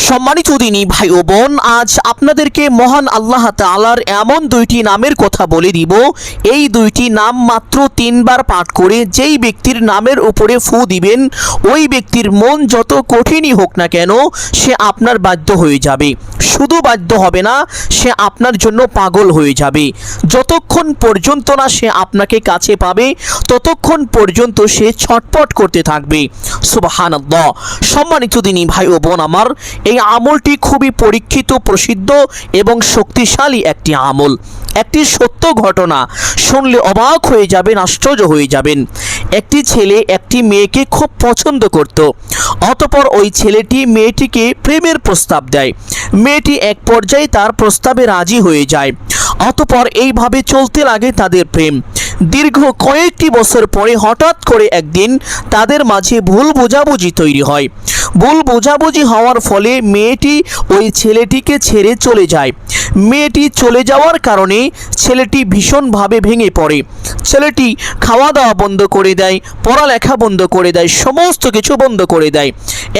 সম্মানিত দিনী ভাই ও বোন, আজ আপনাদেরকে মহান আল্লাহ তাআলার এমন দুইটি নামের কথা বলে দিব। এই দুইটি নাম মাত্র 3 বার পাঠ করে যেই ব্যক্তির নামের উপরে ফু দিবেন, ওই ব্যক্তির মন যত কঠিনই হোক না কেন, সে আপনার বাধ্য হয়ে যাবে। শুধু বাধ্য হবে না, সে আপনার জন্য পাগল হয়ে যাবে। যতক্ষণ পর্যন্ত না সে আপনাকে কাছে পাবে, ততক্ষণ পর্যন্ত সে ছটপট করতে থাকবে। সুবহানাল্লাহ। সম্মানিত দিনী ভাই ও বোন আমার, এই আমলটি খুবই পরীক্ষিত, প্রসিদ্ধ এবং শক্তিশালী একটি আমল। একটি সত্য ঘটনা শুনলে অবাক হয়ে যাবেন, আশ্চর্য হয়ে যাবেন। একটি ছেলে একটি মেয়েকে খুব পছন্দ করত। অতঃপর ওই ছেলেটি মেয়েটিকে প্রেমের প্রস্তাব দেয়। মেয়েটি এক পর্যায়ে তার প্রস্তাবে রাজি হয়ে যায়। অতঃপর এইভাবে চলতে লাগে তাদের প্রেম। দীর্ঘ কয়েকটি বছর পরে হঠাৎ করে একদিন তাদের মাঝে ভুল বোঝাবুঝি তৈরি হয়। ভুল বোঝাবুঝি হওয়ার ফলে মেয়েটি ওই ছেলেটিকে ছেড়ে চলে যায়। মেয়েটি চলে যাওয়ার কারণে ছেলেটি ভীষণভাবে ভেঙে পড়ে। ছেলেটি খাওয়া দাওয়া বন্ধ করে দেয়, পড়ালেখা বন্ধ করে দেয়, সমস্ত কিছু বন্ধ করে দেয়।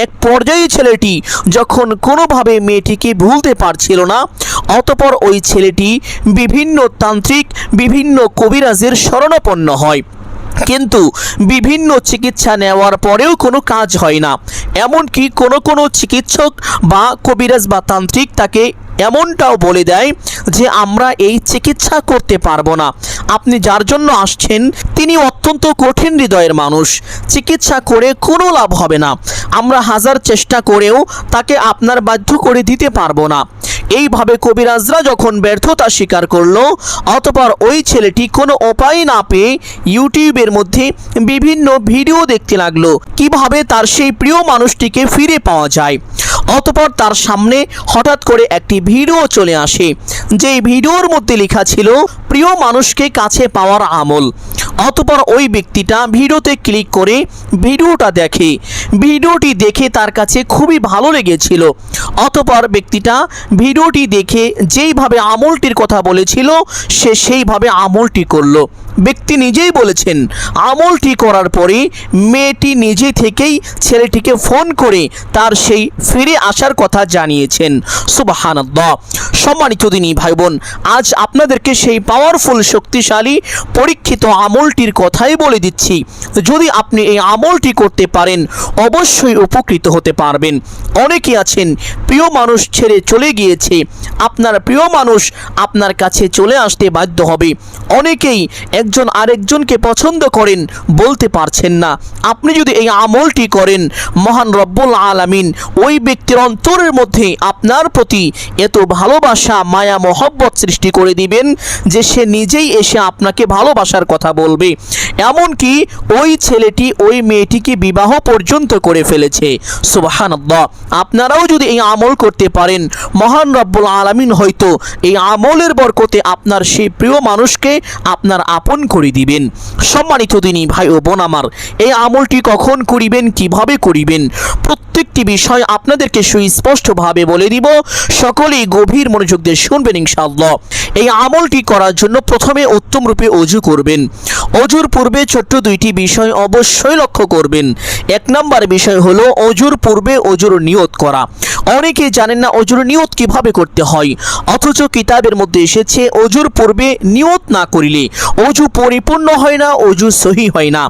এক পর্যায়ে ছেলেটি যখন কোনোভাবে মেয়েটিকে ভুলতে পারছিল না, অতঃপর ওই ছেলেটি বিভিন্ন তান্ত্রিক, বিভিন্ন কবিরাজের শরণাপন্ন হয়। কিন্তু বিভিন্ন চিকিৎসা নেওয়ার পরেও কোনো কাজ হয় না। এমনকি কোনো চিকিৎসক বা কবিরাজ বা তান্ত্রিক তাকে এমনটাও বলে দেয় যে আমরা এই চিকিৎসা করতে পারবো না, আপনি যার জন্য আসছেন তিনি অত্যন্ত কঠিন হৃদয়ের মানুষ, চিকিৎসা করে কোনো লাভ হবে না, আমরা হাজার চেষ্টা করেও তাকে আপনার বাধ্য করে দিতে পারবো না। এইভাবে কবিরাজরা যখন ব্যর্থতা স্বীকার করলো, অতঃপর ওই ছেলেটি কোনো উপায় না পেয়ে ইউটিউবের মধ্যে বিভিন্ন ভিডিও দেখতে লাগলো কিভাবে তার সেই প্রিয় মানুষটিকে ফিরে পাওয়া যায়। অতঃপর তার সামনে হঠাৎ করে একটি ভিডিও চলে আসে, যেই ভিডিওর মধ্যে লেখা ছিল প্রিয় মানুষকে কাছে পাওয়ার আমল। অতঃপর ওই ব্যক্তিটা ভিডিওতে ক্লিক করে ভিডিওটা দেখে। ভিডিওটি দেখে তার কাছে খুবই ভালো লেগেছিল। অতঃপর ব্যক্তিটা ভিডিওটি দেখে যেইভাবে আমলটির কথা বলেছিল সে সেইভাবে আমলটি করলো। ব্যক্তি নিজেই বলেছেন, আমলটি করার পরে মেয়েটি নিজে থেকেই ছেলেটিকে ফোন করে তার সেই ফিরে আসার কথা জানিয়েছেন। সুবহানাল্লাহ। সম্মানিত দিনী ভাই বোন, আজ আপনাদেরকে সেই পাওয়ারফুল, শক্তিশালী, পরীক্ষিত আমলটির কথাই বলে দিচ্ছি। যদি আপনি এই আমলটি করতে পারেন, অবশ্যই উপকৃত হতে পারবেন। অনেকে আছেন প্রিয় মানুষ ছেড়ে চলে গিয়েছে, আপনার প্রিয় মানুষ আপনার কাছে চলে আসতে বাধ্য হবে। অনেকেই একজন আরেকজনকে পছন্দ করেন, বলতে পারছেন না। আপনি যদি এই আমলটি করেন, মহান রব্বুল আলামিন ওই ব্যক্তির অন্তরের মধ্যে আপনার প্রতি এত ভালোবাসা, মায়া, মহব্বত সৃষ্টি করে দিবেন যে সে নিজেই এসে আপনাকে ভালোবাসার কথা বলবে। এমনকি ওই ছেলেটি ওই মেয়েটিকে বিবাহ পর্যন্ত করে ফেলেছে। সুবহানাল্লাহ। আপনারাও যদি এই আমল করতে পারেন, মহান রব্বুল আলামিন হয়তো এই আমলের বরকতে আপনার সেই প্রিয় মানুষকে আপনার আপন করে দিবেন। সম্মানিত দিনী ভাই ও বোন আমার, এই আমলটি কখন করিবেন, কিভাবে করিবেন, প্রত্যেকটি বিষয় আপনাদেরকে সুস্পষ্টভাবে বলে দিব। সকলেই গভীর মনোযোগ দিয়ে শুনবেন ইনশাআল্লাহ। এই আমলটি করার জন্য প্রথমে উত্তম রূপে ওযু করবেন। ওযুর পূর্বে ছোট্ট দুইটি বিষয় অবশ্যই লক্ষ্য করবেন। 1 নম্বর বিষয় হলো ওযুর পূর্বে ওযুর নিয়ত করা। অনেকে জানেন না ওযুর নিয়ত কিভাবে করতে হয়, অথচ কিতাবের মধ্যে এসেছে ওযুর পূর্বে নিয়ত না করিলে ওযু পরিপূর্ণ হয় না, ওযু সহি হয় না।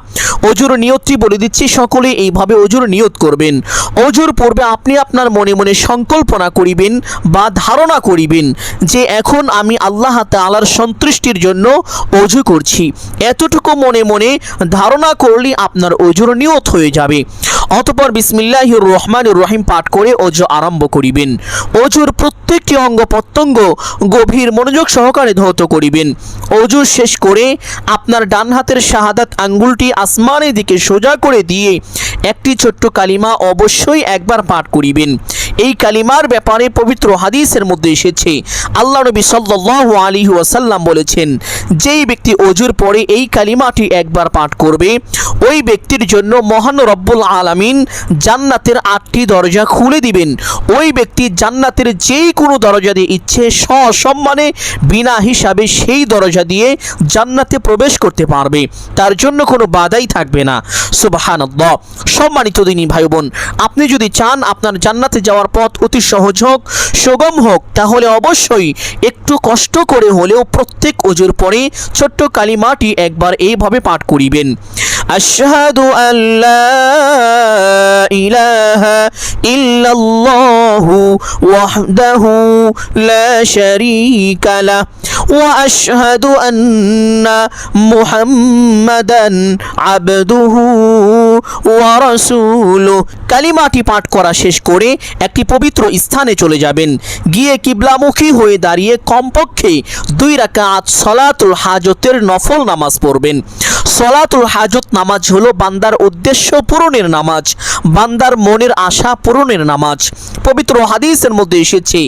ওযুর নিয়তটি বলে দিচ্ছি, সকলে এইভাবে ওযুর নিয়ত করবেন। ওযুর পূর্বে আপনি আপনার মনে মনে সংকল্পনা করিবেন বা ধারণা করিবেন যে এখন আমি আল্লাহ তাআলার সন্তুষ্টির জন্য ওযু করছি। এতটুকু মনে মনে ধারণা করলে আপনার ওযুর নিয়ত হয়ে যাবে। অতঃপর বিসমিল্লাহির রহমানির রহিম পাঠ করে ওযু আরম্ভ করিবেন। ওযুর প্রত্যেকটি অঙ্গ প্রত্যঙ্গ গভীর মনোযোগ সহকারে ধৌত করিবেন। ওযু শেষ করে আপনার ডান হাতের শাহাদাত আঙ্গুলটি আসমানের দিকে সোজা করে দিয়ে একটি ছোট্ট কালিমা অবশ্যই একবার পাঠ করিবেন। এই কালিমার ব্যাপারে পবিত্র হাদিসের মধ্যে এসেছে, আল্লাহ নবী সাল্লাল্লাহু আলাইহি ওয়াসাল্লাম বলেছেন, যেই ব্যক্তি ওযুর পরে এই কালিমাটি একবার পাঠ করবে, ওই ব্যক্তির জন্য মহান রব্বুল আলামিন জান্নাতের 8টি দরজা খুলে দিবেন। ওই ব্যক্তি জান্নাতের যেই কোনো দরজা দিয়ে ইচ্ছে সসম্মানে বিনা হিসাবে সেই দরজা দিয়ে জান্নাতে প্রবেশ করতে পারবে, তার জন্য কোনো বাধাই থাকবে না। সুবহানাল্লাহ। সম্মানিত দিনী ভাই বোন, আপনি যদি চান আপনার জান্নাতে যাওয়ার যাওয়ার পথ অতি সহজ হোক, সুগম হোক, তাহলে অবশ্যই একটু কষ্ট করে হলেও প্রত্যেক ওজুর পরে ছোট্ট কালিমাটি একবার এইভাবে পাঠ করিবেন। আশহাদু আল্লা ইলাহা ইল্লাল্লাহু ওয়াহদাহু লা শারীকা লাহ ওয়া আশহাদু আন্না মুহাম্মাদান আবদুহু ওয়া রাসূলুহু। কালিমাটি পাঠ করা শেষ করে একটি পবিত্র স্থানে চলে যাবেন। গিয়ে কিবলামুখী হয়ে দাঁড়িয়ে কমপক্ষে 2 রাকাত সলাতুল হাজতের নফল নামাজ পড়বেন। সলাতুল হাজত নামাজ হলো বান্দার উদ্দেশ্য পূরণের নামাজ, বান্দার মনের আশা পূরণের নামাজ। পবিত্র হাদিসের মধ্যে এসেছে,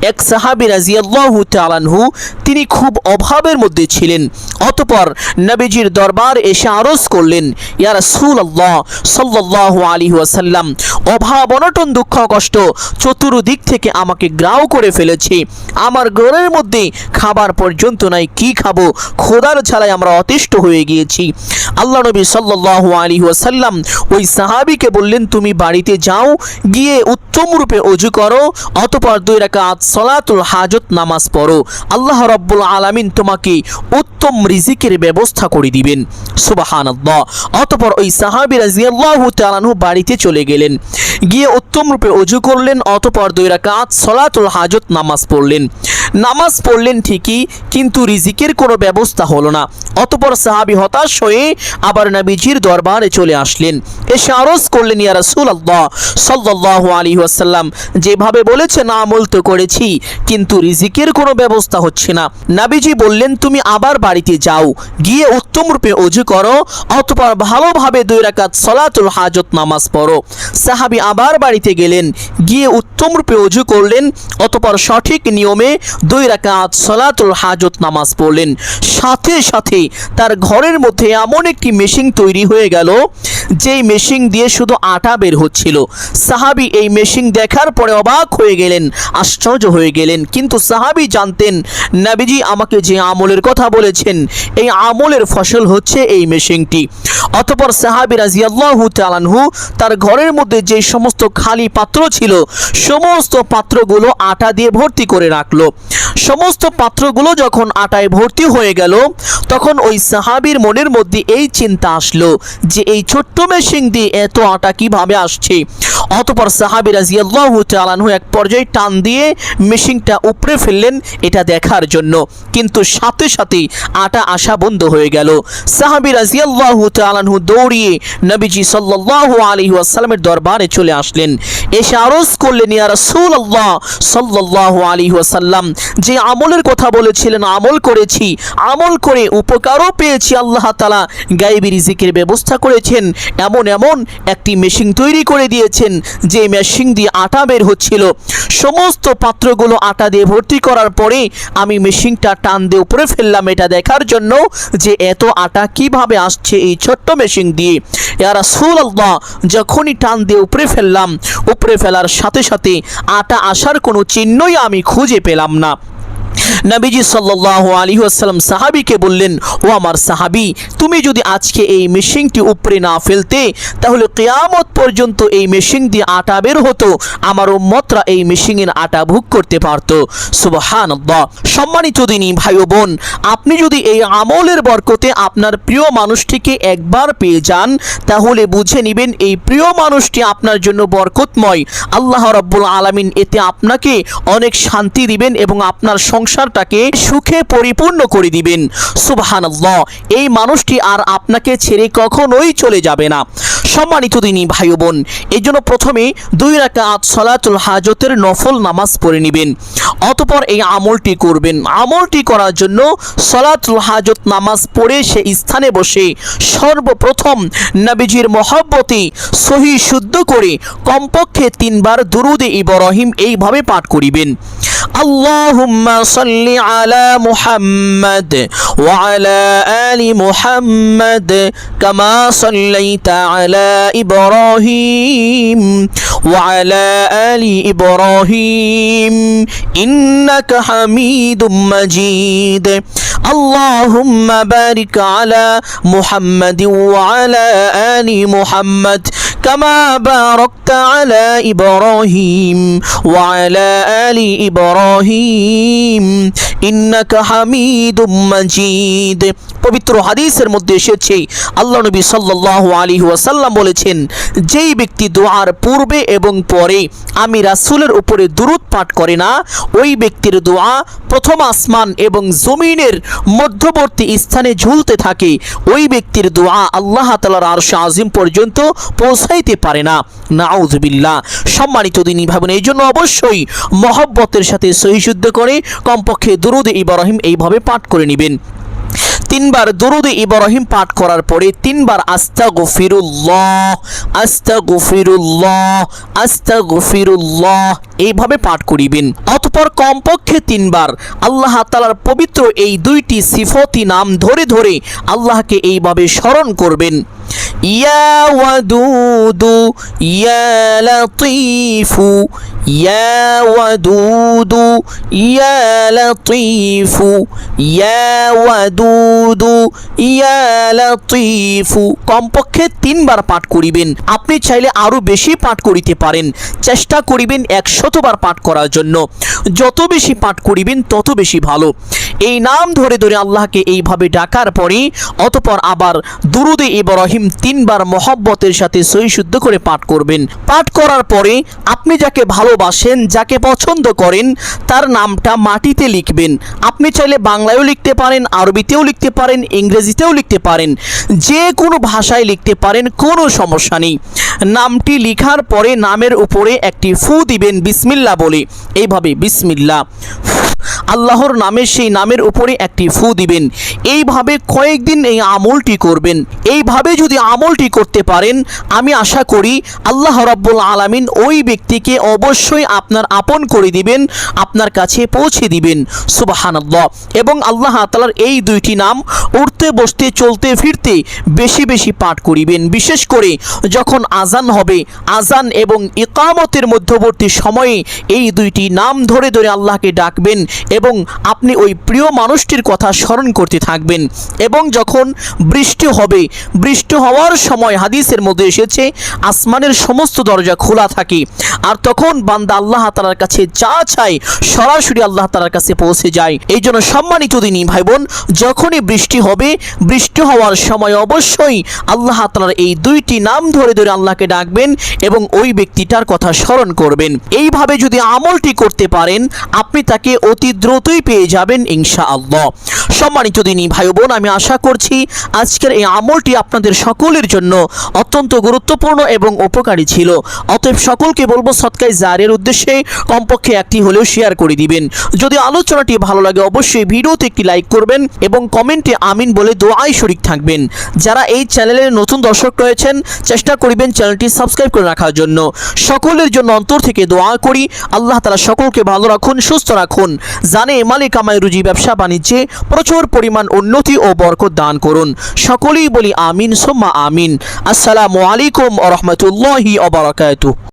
এক সাহাবী রাদিয়াল্লাহু তাআলা আনহু তিনি খুব অভাবের মধ্যে ছিলেন। অতঃপর নবীজির দরবার এসে আরজ করলেন, ইয়া রাসূলুল্লাহ সাল্লাল্লাহু আলাইহি ওয়াসাল্লাম, অভাব অনটন দুঃখ কষ্ট চতুর্দিক থেকে আমাকে গ্রাও করে ফেলেছে। আমার ঘরের মধ্যে খাবার পর্যন্ত নাই, কি খাবো? খোদার ঝালায় আমরা অতিষ্ঠ হয়ে গিয়েছি। আল্লাহ নবী সাল্লাল্লাহু আলাইহি ওয়াসাল্লাম ওই সাহাবীকে বললেন, তুমি বাড়িতে যাও, গিয়ে উত্তম রূপে ওযু করো, অতঃপর 2 রাকাত সলাতুল হাজত নামাজ পড়ো। আল্লাহ রাব্বুল আলামিন তোমাকে উত্তম রিজিকের ব্যবস্থা করে দিবেন। সুবহানাল্লাহ। অতঃপর ওই সাহাবী রাদিয়াল্লাহু তাআলা আনহু বাড়িতে চলে গেলেন, গিয়ে উত্তম রূপে ওযু করলেন, অতঃপর 2 রাকাত সলাতুল হাজত নামাজ পড়লেন। নামাজ পড়লেন ঠিকই, কিন্তু রিজিকের কোনো ব্যবস্থা হলো না। অতঃপর সাহাবী হতাশ হয়ে আবার নবীজির দরবারে চলে আসলেন, এসে আরজ করলেন, ইয়া রাসূলুল্লাহ সাল্লাল্লাহু আলাইহি ওয়াসাল্লাম, যেভাবে বলেছেন আমল তো করেছি, কিন্তু রিজিকের কোনো ব্যবস্থা হচ্ছে না। নবীজি বললেন, তুমি আবার বাড়িতে যাও, গিয়ে উত্তম রূপে ওযু করো, অতঃপর ভালোভাবে 2 রাকাত সলাতুল হাজত নামাজ পড়ো। সাহাবী আবার বাড়িতে গেলেন, গিয়ে উত্তম রূপে ওযু করলেন, অতঃপর সঠিক নিয়মে 2 রাকাত সলাতুল হাজত নামাজ পড়লেন। সাথে সাথে তার ঘরের মধ্যে এমন একটি মেশিন তৈরি হয়ে গেল, যেই মেশিন দিয়ে শুধু আটা বের হচ্ছিল। সাহাবী এই মেশিন দেখার পরে অবাক হয়ে গেলেন, আশ্চর্য হয়ে গেলেন। কিন্তু সাহাবী জানতেন, নবীজি আমাকে যে আমলের কথা বলেছেন, এই আমলের ফসল হচ্ছে এই মেশিনটি। অতঃপর সাহাবী রাদিয়াল্লাহু তাআলা আনহু তার ঘরের মধ্যে যে সমস্ত খালি পাত্র ছিল, সমস্ত পাত্রগুলো আটা দিয়ে ভর্তি করে রাখলো। সমস্ত পাত্রগুলো যখন আটায় ভর্তি হয়ে গেল, তখন ওই সাহাবীর মনের মধ্যে এই চিন্তা আসলো যে এই ছোট্ট মেশিন দিয়ে এত আটা কিভাবে আসছে। অতঃপর সাহাবী রাদিয়াল্লাহু তাআলা আনহু এক পর্যায়ে টান দিয়ে মেশিনটা উপড়ে ফেললেন এটা দেখার জন্য, কিন্তু সাথে সাথে আটা আসা বন্ধ হয়ে গেল। সাহাবী রাদিয়াল্লাহু তাআলা আনহু দৌড়িয়ে নবীজি সাল্লাল্লাহু আলাইহি ওয়াসাল্লামের দরবারে চলে আসলেন, এসে আরজ করলেন, ইয়া রাসূলুল্লাহ সাল্লাল্লাহু আলাইহি ওয়াসাল্লাম, যে আমলের কথা বলেছিলেন আমল করেছি, আমল করে উপকারও পেয়েছি। আল্লাহ তাআলা গায়বী রিজিকের ব্যবস্থা করেছেন, এমন এমন একটি মেশিন তৈরি করে দিয়েছেন, যে মেশিন দিয়ে আটা বের হচ্ছিল। সমস্ত পাত্রগুলো আটা দিয়ে ভর্তি করার পরে আমি মেশিনটা টান দিয়ে উপরে ফেললাম এটা দেখার জন্য যে এত আটা কিভাবে আসছে এই ছোট্ট মেশিন দিয়ে। ইয়া রাসূলুল্লাহ, যখনই টান দিয়ে উপরে ফেললাম, উপরে ফেলার সাথে সাথে আটা আসার কোনো চিহ্নই আমি খুঁজে পেলাম না। নবীজি সাল্লাল্লাহু আলাইহি ওয়াসাল্লাম সাহাবীকে বললেন, ও আমার সাহাবী, তুমি যদি আজকে এই মেশিনটি উপরে না ফেলতে, তাহলে কিয়ামত পর্যন্ত এই মেশিন দিয়ে আটা বের হতো, আমার উম্মতরা এই মেশিনের আটা ভোগ করতে পারত। সুবহানাল্লাহ। সম্মানিত দিনী ভাই ও বোন, আপনি যদি এই আমলের বরকতে আপনার প্রিয় মানুষটিকে একবার পেয়ে যান, তাহলে বুঝে নেবেন এই প্রিয় মানুষটি আপনার জন্য বরকতময়। আল্লাহ রাব্বুল আলামিন এতে আপনাকে অনেক শান্তি দিবেন এবং আপনার সংসারটাকে সুখে পরিপূর্ণ করে দিবেন। সুবহানাল্লাহ। এই মানুষটি আর আপনাকে ছেড়ে কখনোই চলে যাবে না। সম্মানিত দিনী ভাই ও বোন, এই জন্য প্রথমে 2 রাকাত সলাতুল হাজতের নফল নামাজ পড়ে নেবেন, অতঃপর এই আমলটি করবেন। আমলটি করার জন্য সলাতুল হাজত নামাজ পড়ে সে স্থানে বসে সর্বপ্রথম নবীজির মহব্বতে সহি শুদ্ধ করে কমপক্ষে 3 বার দুরুদে ইব্রাহিম এইভাবে পাঠ করিবেন। আল্লাহুম্মা সাল্লি আলা মুহাম্মাদ ওয়া আলা আলি মুহাম্মাদ কামা সাল্লাইতা আলা ইব্রাহিম ওয়া আলা আলি ইব্রাহিম ইন্নাকা হামিদুম মাজিদ। আল্লাহুম্মা বারিক আলা মুহাম্মাদ ওয়া আলা আলি মুহাম্মাদ কামা বারাকতা আলা ইব্রাহিম ওয়া আলা আলি ইব্রাহিম ইন্নাকা হামিদুম মাজিদ। পবিত্র হাদিসের মধ্যে এসেছে আল্লাহ নবী সাল্লাল্লাহু আলাইহি ওয়াসাল্লাম বলেছেন, যেই ব্যক্তি দোয়ার পূর্বে এবং পরে আমি রাসূলের উপরে দুরূদ পাঠ করে না, ওই ব্যক্তির দোয়া প্রথম আসমান এবং জমিনের মধ্যবর্তী স্থানে ঝুলতে থাকে, ওই ব্যক্তির দোয়া আল্লাহ তাআলার আরশে আজিম পর্যন্ত পৌঁছাইতে পারে না। নাউযুবিল্লাহ। সম্মানিত দিনী ভাই বোন, এই জন্য অবশ্যই মহব্বতের সাথে সহিশুদ্ধ করে কমপক্ষে দুরূদ ইব্রাহিম এইভাবে পাঠ করে নেবেন। তিনবার দুরূদ ইব্রাহিম পাঠ করার পরে তিনবার আস্তাগফিরুল্লাহ আস্তাগফিরুল্লাহ আস্তাগফিরুল্লাহ এইভাবে পাঠ করিবেন। অতঃপর কমপক্ষে তিনবার আল্লাহ তাআলার পবিত্র এই দুইটি সিফতি নাম ধরে ধরে আল্লাহকে এইভাবে স্মরণ করবেন। ইয়া ওয়াদুদু ইয়া লাতীফু ইয়া ওয়াদুদু ইয়া লাতীফু ইয়া ওয়াদুদু ইয়া লাতীফু কমপক্ষে তিনবার পাঠ করিবেন। আপনি চাইলে আরো বেশি পাঠ করিতে পারেন, চেষ্টা করিবেন 100 বার পাঠ করার জন্য। যত বেশি পাঠ করিবেন তত বেশি ভালো। এই নাম ধরে ধরে আল্লাহকে এইভাবে ডাকার পরে অতঃপর আবার দুরূদে ইব্রাহিম তিনবার মহব্বতের সাথে সহিশুদ্ধ করে পাঠ করবেন। পাঠ করার পরে আপনি যাকে ভালোবাসেন, যাকে পছন্দ করেন, তার নামটা মাটিতে লিখবেন। আপনি চাইলে বাংলায়ও লিখতে পারেন, আরবিতেও লিখতে পারেন, ইংরেজিতেও লিখতে পারেন, যে কোনো ভাষায় লিখতে পারেন, কোনো সমস্যা নেই। নামটি লিখার পরে নামের উপরে একটি ফু দিবেন বিসমিল্লাহ বলে। এইভাবে বিসমিল্লাহ, আল্লাহর নামে সেই নামের উপরে একটি ফু দিবেন। এইভাবে কয়েকদিন এই আমলটি করবেন। এইভাবে যদি আমলটি করতে পারেন, আমি আশা করি আল্লাহ রাব্বুল আলামিন ওই ব্যক্তিকে অবশ্যই আপনার আপন করে দিবেন, আপনার কাছে পৌঁছে দিবেন। সুবহানাল্লাহ। এবং আল্লাহ তাআলার এই দুইটি নাম উঠতে বসতে চলতে ফিরতে বেশি বেশি পাঠ করিবেন। বিশেষ করে যখন আজান হবে, আজান এবং ইকামতের মধ্যবর্তী সময়ে এই দুইটি নাম ধরে ধরে আল্লাহকে ডাকবেন এবং আপনি ওই প্রিয় মানুষটির কথা স্মরণ করতে থাকবেন। এবং যখন বৃষ্টি হবে, বৃষ্টি হওয়ার সময় হাদিসের মধ্যে এসেছে আসমানের সমস্ত দরজা খোলা থাকে, আর তখন বান্দা আল্লাহ তাআলার কাছে যা চায় সরাসরি আল্লাহ তাআলার কাছে পৌঁছে যায়। এই জন্য সম্মানিত দিনী ভাই বোন, যখনই বৃষ্টি হবে, বৃষ্টি হওয়ার সময় অবশ্যই আল্লাহ তাআলার এই দুইটি নাম ধরে ধরে আল্লাহকে ডাকবেন এবং ওই ব্যক্তিটার কথা স্মরণ করবেন। এইভাবে যদি আমলটি করতে পারেন, আপনি তাকে অতি দ্রুতই পেয়ে যাবেন ইনশাআল্লাহ। সম্মানিত দিনী ভাই বোন, আমি আশা করছি আজকের এই আমলটি আপনাদের সকলের জন্য অত্যন্ত গুরুত্বপূর্ণ এবং উপকারী ছিল। অতএব সকলকে বলবো সদকায়ে জারিয়ার উদ্দেশ্যে কমপক্ষে একটি হলেও শেয়ার করে দিবেন। যদি আলোচনাটি ভালো লাগে অবশ্যই ভিডিওতে একটি লাইক করবেন এবং কমেন্টে আমিন বলে দোয়ায় শরীক থাকবেন। যারা এই চ্যানেলের নতুন দর্শক রয়েছেন, চেষ্টা করবেন চ্যানেলটি সাবস্ক্রাইব করে রাখার জন্য। সকলের জন্য অন্তর থেকে দোয়া করি আল্লাহ তাআলা সকলকে ভালো রাখুন, সুস্থ রাখুন, জানে মালে কামাই রুজি ব্যবসা বাণিজ্যে প্রচুর পরিমাণ উন্নতি ও বরকত দান করুন। সকলেই বলি আমিন সুম্মা আমিন। আসসালামু আলাইকুম ওয়া রাহমাতুল্লাহি ওয়া বারাকাতুহু।